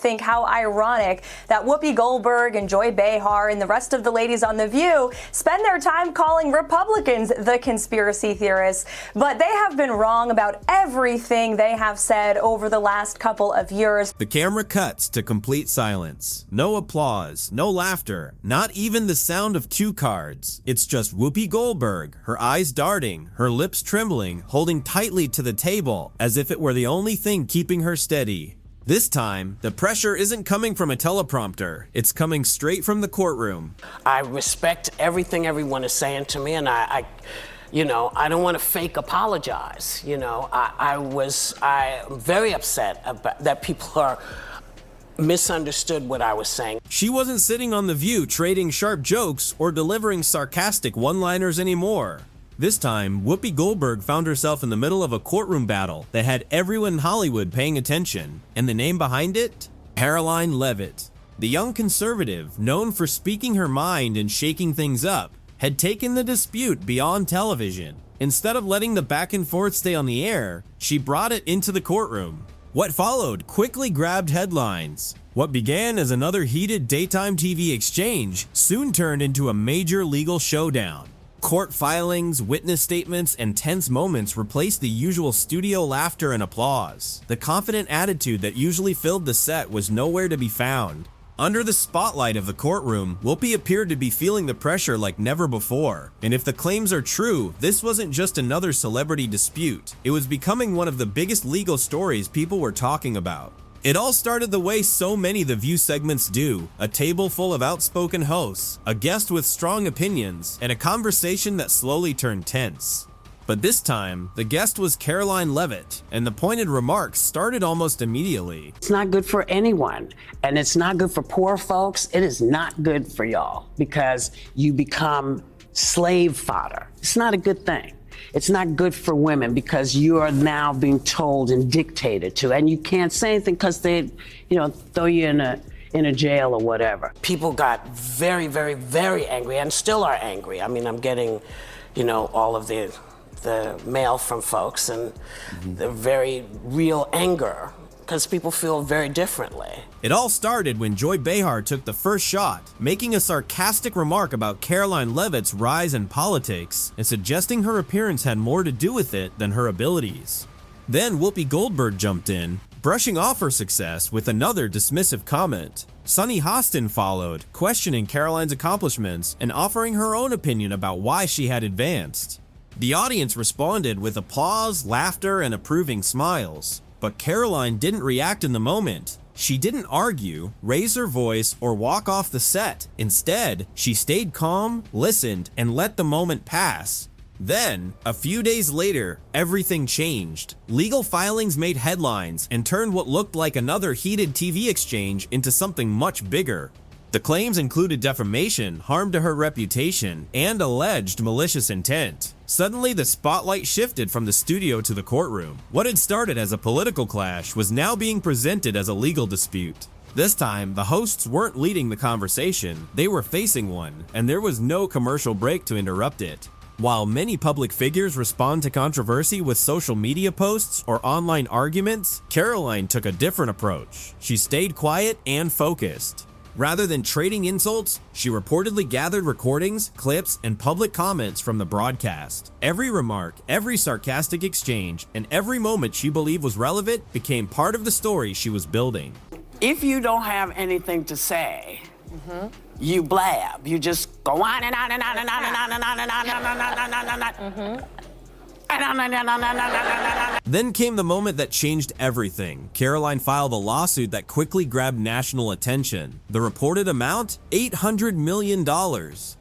think how ironic that Whoopi Goldberg and Joy Behar and the rest of the ladies on The View spend their time calling Republicans the conspiracy theorists, but they have been wrong about everything they have said over the last couple of years. The camera cuts to complete silence. No applause, no laughter, not even the sound of cue cards. It's just Whoopi Goldberg, her eyes darting, her lips trembling, holding tightly to the table as if it were the only thing keeping her steady. This time, the pressure isn't coming from a teleprompter. It's coming straight from the courtroom. I respect everything everyone is saying to me, and I don't want to fake apologize. I'm very upset about that people are misunderstood what I was saying. She wasn't sitting on The View trading sharp jokes or delivering sarcastic one-liners anymore. This time, Whoopi Goldberg found herself in the middle of a courtroom battle that had everyone in Hollywood paying attention. And the name behind it? Karoline Leavitt. The young conservative, known for speaking her mind and shaking things up, had taken the dispute beyond television. Instead of letting the back and forth stay on the air, she brought it into the courtroom. What followed quickly grabbed headlines. What began as another heated daytime TV exchange soon turned into a major legal showdown. Court filings, witness statements, and tense moments replaced the usual studio laughter and applause. The confident attitude that usually filled the set was nowhere to be found. Under the spotlight of the courtroom, Whoopi appeared to be feeling the pressure like never before. And if the claims are true, this wasn't just another celebrity dispute. It was becoming one of the biggest legal stories people were talking about. It all started the way so many The View segments do, a table full of outspoken hosts, a guest with strong opinions, and a conversation that slowly turned tense. But this time, the guest was Karoline Leavitt, and the pointed remarks started almost immediately. It's not good for anyone, and it's not good for poor folks. It is not good for y'all because you become slave fodder. It's not a good thing. It's not good for women because you are now being told and dictated to, and you can't say anything because they, throw you in a jail or whatever. People got very, very, very angry and still are angry. I mean, I'm getting, all of the mail from folks and the very real anger because people feel very differently. It all started when Joy Behar took the first shot, making a sarcastic remark about Karoline Leavitt's rise in politics and suggesting her appearance had more to do with it than her abilities. Then Whoopi Goldberg jumped in, brushing off her success with another dismissive comment. Sunny Hostin followed, questioning Karoline's accomplishments and offering her own opinion about why she had advanced. The audience responded with applause, laughter, and approving smiles. But Karoline didn't react in the moment. She didn't argue, raise her voice, or walk off the set. Instead, she stayed calm, listened, and let the moment pass. Then, a few days later, everything changed. Legal filings made headlines and turned what looked like another heated TV exchange into something much bigger. The claims included defamation, harm to her reputation, and alleged malicious intent. Suddenly, the spotlight shifted from the studio to the courtroom. What had started as a political clash was now being presented as a legal dispute. This time, the hosts weren't leading the conversation, they were facing one, and there was no commercial break to interrupt it. While many public figures respond to controversy with social media posts or online arguments, Karoline took a different approach. She stayed quiet and focused. Rather than trading insults, she reportedly gathered recordings, clips, and public comments from the broadcast. Every remark, every sarcastic exchange, and every moment she believed was relevant became part of the story she was building. If you don't have anything to say, you blab. You just go on and on and on and on and on and on and on and on and on and on and on. Then came the moment that changed everything. Karoline filed a lawsuit that quickly grabbed national attention. The reported amount? $800 million.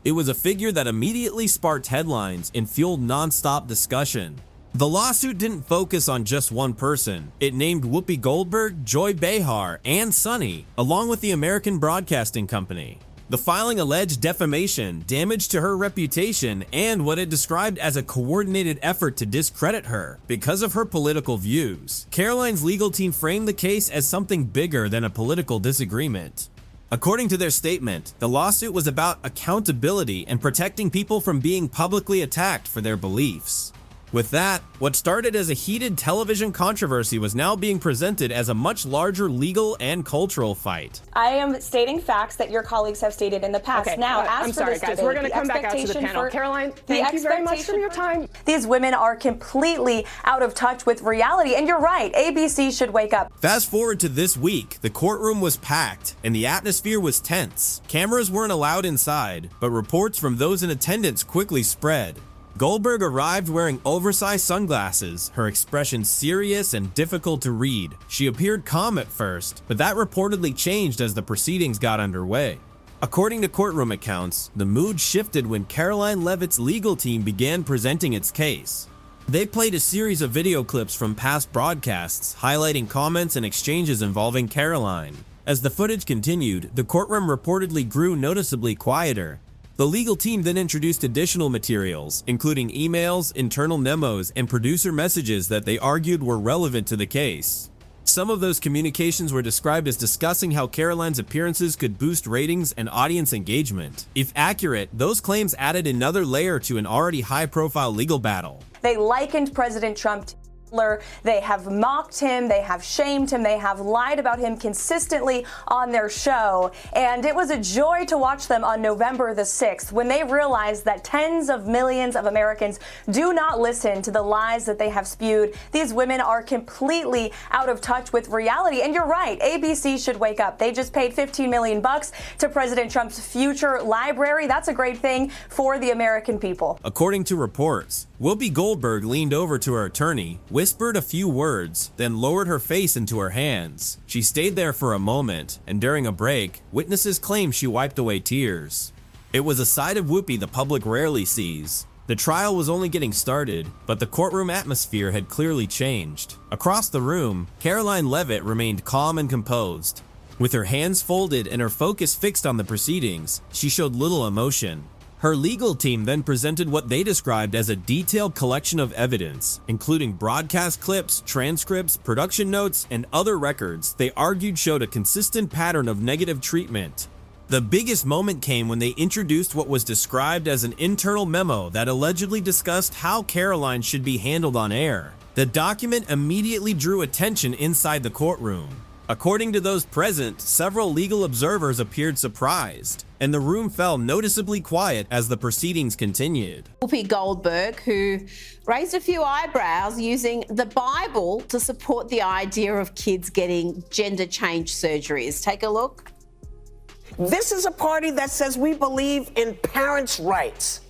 It was a figure that immediately sparked headlines and fueled non-stop discussion. The lawsuit didn't focus on just one person. It named Whoopi Goldberg, Joy Behar, and Sunny, along with the American Broadcasting Company. The filing alleged defamation, damage to her reputation, and what it described as a coordinated effort to discredit her because of her political views. Karoline's legal team framed the case as something bigger than a political disagreement. According to their statement, the lawsuit was about accountability and protecting people from being publicly attacked for their beliefs. With that, what started as a heated television controversy was now being presented as a much larger legal and cultural fight. I am stating facts that your colleagues have stated in the past. Okay, Now, as I'm for sorry, this guys. debate, We're going to come back out to the panel. Caroline, thank you very much for your time. These women are completely out of touch with reality, and you're right, ABC should wake up. Fast forward to this week, the courtroom was packed and the atmosphere was tense. Cameras weren't allowed inside, but reports from those in attendance quickly spread. Goldberg arrived wearing oversized sunglasses, her expression serious and difficult to read. She appeared calm at first, but that reportedly changed as the proceedings got underway. According to courtroom accounts, the mood shifted when Karoline Leavitt's legal team began presenting its case. They played a series of video clips from past broadcasts, highlighting comments and exchanges involving Karoline. As the footage continued, the courtroom reportedly grew noticeably quieter. The legal team then introduced additional materials, including emails, internal memos, and producer messages that they argued were relevant to the case. Some of those communications were described as discussing how Karoline's appearances could boost ratings and audience engagement. If accurate, those claims added another layer to an already high-profile legal battle. They likened President Trump to Hitler. They have mocked him, they have shamed him, they have lied about him consistently on their show. And it was a joy to watch them on November the 6th when they realized that tens of millions of Americans do not listen to the lies that they have spewed. These women are completely out of touch with reality. And you're right, ABC should wake up. They just paid $15 million to President Trump's future library. That's a great thing for the American people. According to reports, Whoopi Goldberg leaned over to her attorney, whispered a few words, then lowered her face into her hands. She stayed there for a moment, and during a break, witnesses claimed she wiped away tears. It was a side of Whoopi the public rarely sees. The trial was only getting started, but the courtroom atmosphere had clearly changed. Across the room, Karoline Leavitt remained calm and composed. With her hands folded and her focus fixed on the proceedings, she showed little emotion. Her legal team then presented what they described as a detailed collection of evidence, including broadcast clips, transcripts, production notes, and other records they argued showed a consistent pattern of negative treatment. The biggest moment came when they introduced what was described as an internal memo that allegedly discussed how Karoline should be handled on air. The document immediately drew attention inside the courtroom. According to those present, several legal observers appeared surprised, and the room fell noticeably quiet as the proceedings continued. Whoopi Goldberg, who raised a few eyebrows using the Bible to support the idea of kids getting gender change surgeries. Take a look. This is a party that says we believe in parents' rights.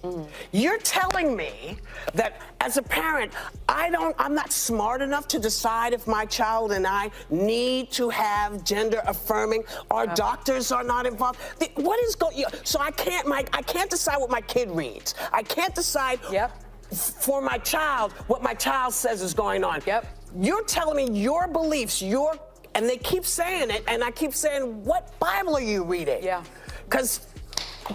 You're telling me that as a parent, I'm not smart enough to decide if my child and I need to have gender affirming. Our doctors are not involved. What is going? So I can't decide what my kid reads. I can't decide for my child what my child says is going on. You're telling me your beliefs, and they keep saying it, and I keep saying, what Bible are you reading? Because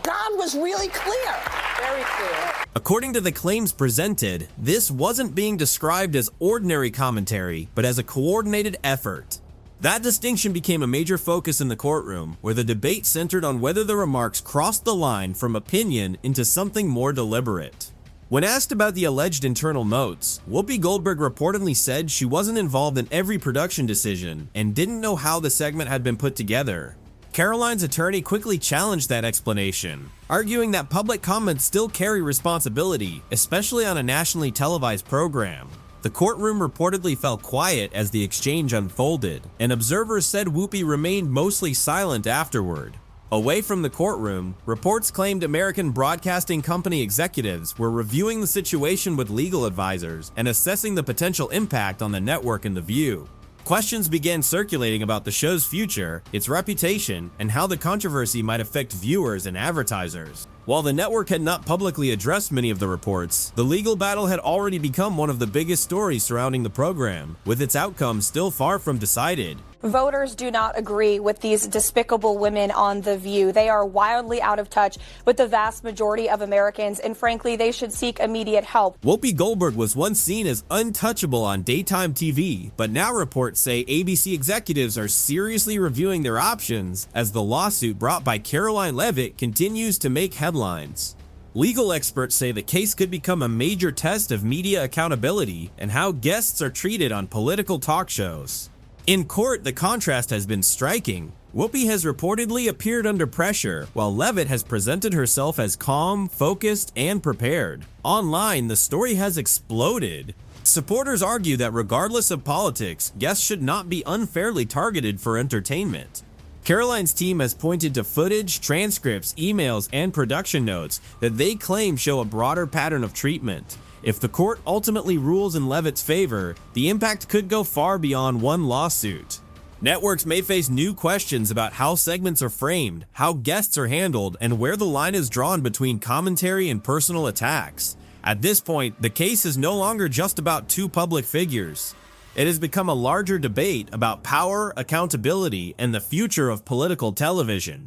God was really clear. Very clear. According to the claims presented, this wasn't being described as ordinary commentary, but as a coordinated effort. That distinction became a major focus in the courtroom, where the debate centered on whether the remarks crossed the line from opinion into something more deliberate. When asked about the alleged internal notes, Whoopi Goldberg reportedly said she wasn't involved in every production decision and didn't know how the segment had been put together. Karoline's attorney quickly challenged that explanation, arguing that public comments still carry responsibility, especially on a nationally televised program. The courtroom reportedly fell quiet as the exchange unfolded, and observers said Whoopi remained mostly silent afterward. Away from the courtroom, reports claimed American Broadcasting Company executives were reviewing the situation with legal advisors and assessing the potential impact on the network and The View. Questions began circulating about the show's future, its reputation, and how the controversy might affect viewers and advertisers. While the network had not publicly addressed many of the reports, the legal battle had already become one of the biggest stories surrounding the program, with its outcome still far from decided. Voters do not agree with these despicable women on The View. They are wildly out of touch with the vast majority of Americans, and frankly, they should seek immediate help. Whoopi Goldberg was once seen as untouchable on daytime TV, but now reports say ABC executives are seriously reviewing their options as the lawsuit brought by Karoline Leavitt continues to make headlines. Legal experts say the case could become a major test of media accountability and how guests are treated on political talk shows. In court, the contrast has been striking. Whoopi has reportedly appeared under pressure, while Leavitt has presented herself as calm, focused, and prepared. Online, the story has exploded. Supporters argue that regardless of politics, guests should not be unfairly targeted for entertainment. Karoline's team has pointed to footage, transcripts, emails, and production notes that they claim show a broader pattern of treatment. If the court ultimately rules in Leavitt's favor, the impact could go far beyond one lawsuit. Networks may face new questions about how segments are framed, how guests are handled, and where the line is drawn between commentary and personal attacks. At this point, the case is no longer just about two public figures. It has become a larger debate about power, accountability, and the future of political television.